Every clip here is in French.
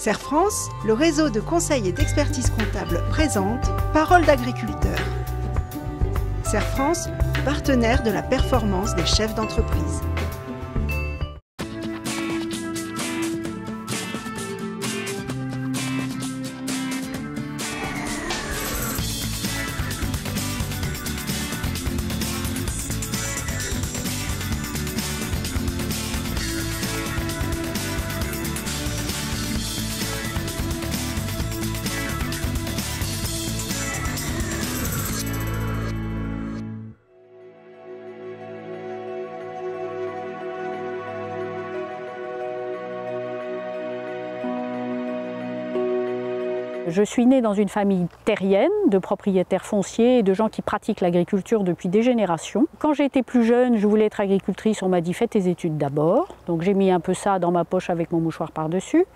Serre France, le réseau de conseil et d'expertise comptable présente Parole d'agriculteur. Serre France, partenaire de la performance des chefs d'entreprise. Je suis née dans une famille terrienne, de propriétaires fonciers et de gens qui pratiquent l'agriculture depuis des générations. Quand j'étais plus jeune, je voulais être agricultrice, on m'a dit fais tes études d'abord. Donc j'ai mis un peu ça dans ma poche avec mon mouchoir par-dessus.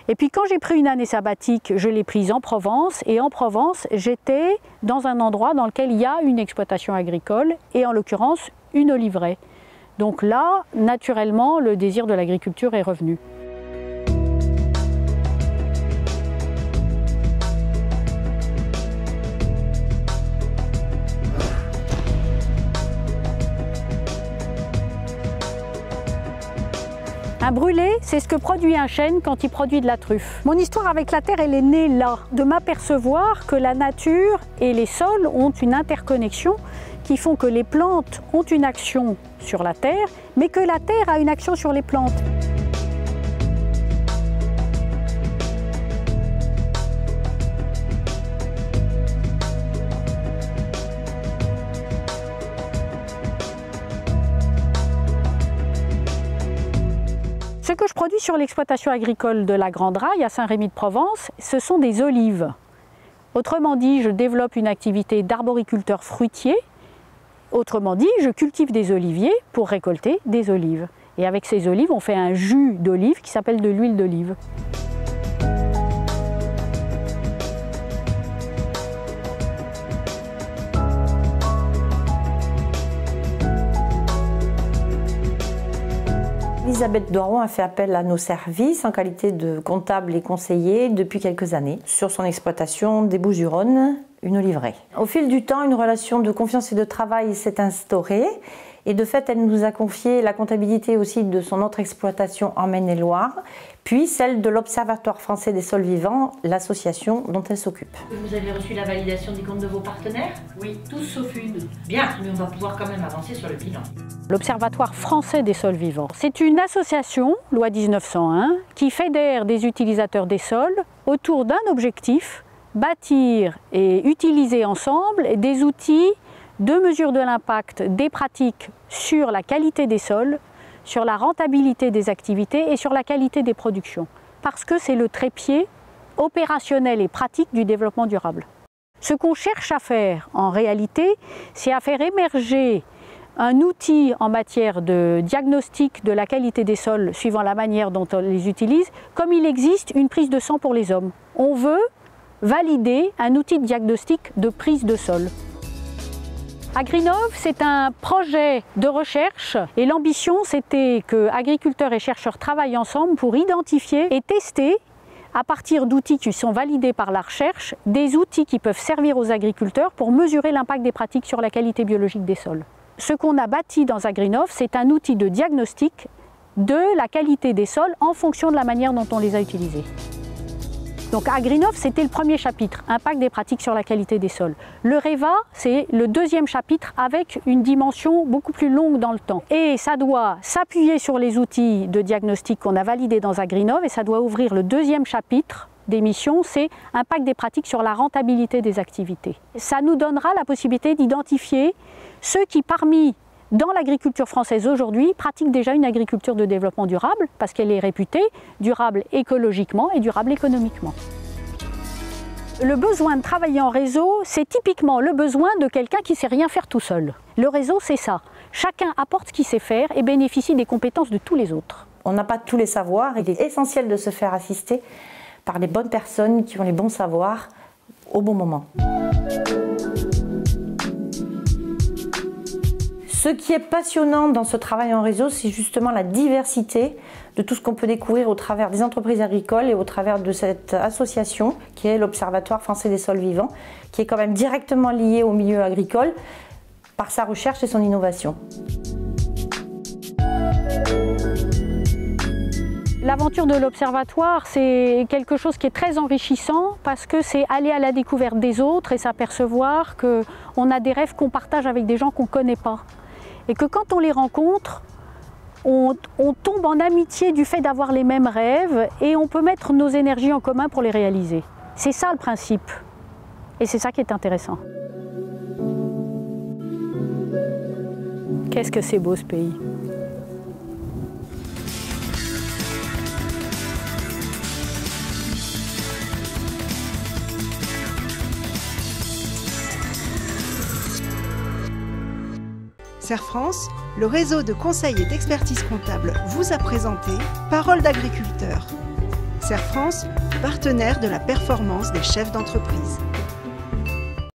Et puis quand j'ai pris une année sabbatique, je l'ai prise en Provence. Et en Provence, j'étais dans un endroit dans lequel il y a une exploitation agricole et en l'occurrence une oliveraie. Donc là, naturellement, le désir de l'agriculture est revenu. Un brûlé, c'est ce que produit un chêne quand il produit de la truffe. Mon histoire avec la terre, elle est née là, de m'apercevoir que la nature et les sols ont une interconnexion qui font que les plantes ont une action sur la terre, mais que la terre a une action sur les plantes. Ce que je produis sur l'exploitation agricole de la Grande Raille à Saint-Rémy-de-Provence, ce sont des olives. Autrement dit, je développe une activité d'arboriculteur fruitier. Autrement dit, je cultive des oliviers pour récolter des olives. Et avec ces olives, on fait un jus d'olive qui s'appelle de l'huile d'olive. Elisabeth Doiron a fait appel à nos services en qualité de comptable et conseiller depuis quelques années sur son exploitation des Bouches-du-Rhône, une oliveraie. Au fil du temps, une relation de confiance et de travail s'est instaurée et de fait, elle nous a confié la comptabilité aussi de son autre exploitation en Maine-et-Loire, puis celle de l'Observatoire français des sols vivants, l'association dont elle s'occupe. Vous avez reçu la validation des comptes de vos partenaires? Oui, tous sauf une. Bien, mais on va pouvoir quand même avancer sur le bilan. L'Observatoire français des sols vivants, c'est une association, loi 1901, qui fédère des utilisateurs des sols autour d'un objectif, bâtir et utiliser ensemble des outils de mesure de l'impact des pratiques sur la qualité des sols, sur la rentabilité des activités et sur la qualité des productions. Parce que c'est le trépied opérationnel et pratique du développement durable. Ce qu'on cherche à faire en réalité, c'est à faire émerger un outil en matière de diagnostic de la qualité des sols suivant la manière dont on les utilise, comme il existe une prise de sang pour les hommes. On veut valider un outil de diagnostic de prise de sol. Agrinov, c'est un projet de recherche et l'ambition, c'était que agriculteurs et chercheurs travaillent ensemble pour identifier et tester, à partir d'outils qui sont validés par la recherche, des outils qui peuvent servir aux agriculteurs pour mesurer l'impact des pratiques sur la qualité biologique des sols. Ce qu'on a bâti dans Agrinov, c'est un outil de diagnostic de la qualité des sols en fonction de la manière dont on les a utilisés. Donc Agrinov, c'était le premier chapitre, impact des pratiques sur la qualité des sols. Le REVA, c'est le deuxième chapitre avec une dimension beaucoup plus longue dans le temps. Et ça doit s'appuyer sur les outils de diagnostic qu'on a validés dans Agrinov et ça doit ouvrir le deuxième chapitre des missions, c'est impact des pratiques sur la rentabilité des activités. Ça nous donnera la possibilité d'identifier ceux qui, dans l'agriculture française aujourd'hui, pratiquent déjà une agriculture de développement durable parce qu'elle est réputée durable écologiquement et durable économiquement. Le besoin de travailler en réseau, c'est typiquement le besoin de quelqu'un qui ne sait rien faire tout seul. Le réseau, c'est ça. Chacun apporte ce qu'il sait faire et bénéficie des compétences de tous les autres. On n'a pas tous les savoirs. Il est essentiel de se faire assister par les bonnes personnes qui ont les bons savoirs au bon moment. Ce qui est passionnant dans ce travail en réseau, c'est justement la diversité de tout ce qu'on peut découvrir au travers des entreprises agricoles et au travers de cette association qui est l'Observatoire français des sols vivants, qui est quand même directement lié au milieu agricole par sa recherche et son innovation. L'aventure de l'Observatoire, c'est quelque chose qui est très enrichissant parce que c'est aller à la découverte des autres et s'apercevoir qu'on a des rêves qu'on partage avec des gens qu'on ne connaît pas. Et que quand on les rencontre, on tombe en amitié du fait d'avoir les mêmes rêves et on peut mettre nos énergies en commun pour les réaliser. C'est ça le principe. Et c'est ça qui est intéressant. Qu'est-ce que c'est beau ce pays! Serre France, le réseau de conseil et d'expertise comptable vous a présenté Parole d'agriculteur. Serre France, partenaire de la performance des chefs d'entreprise.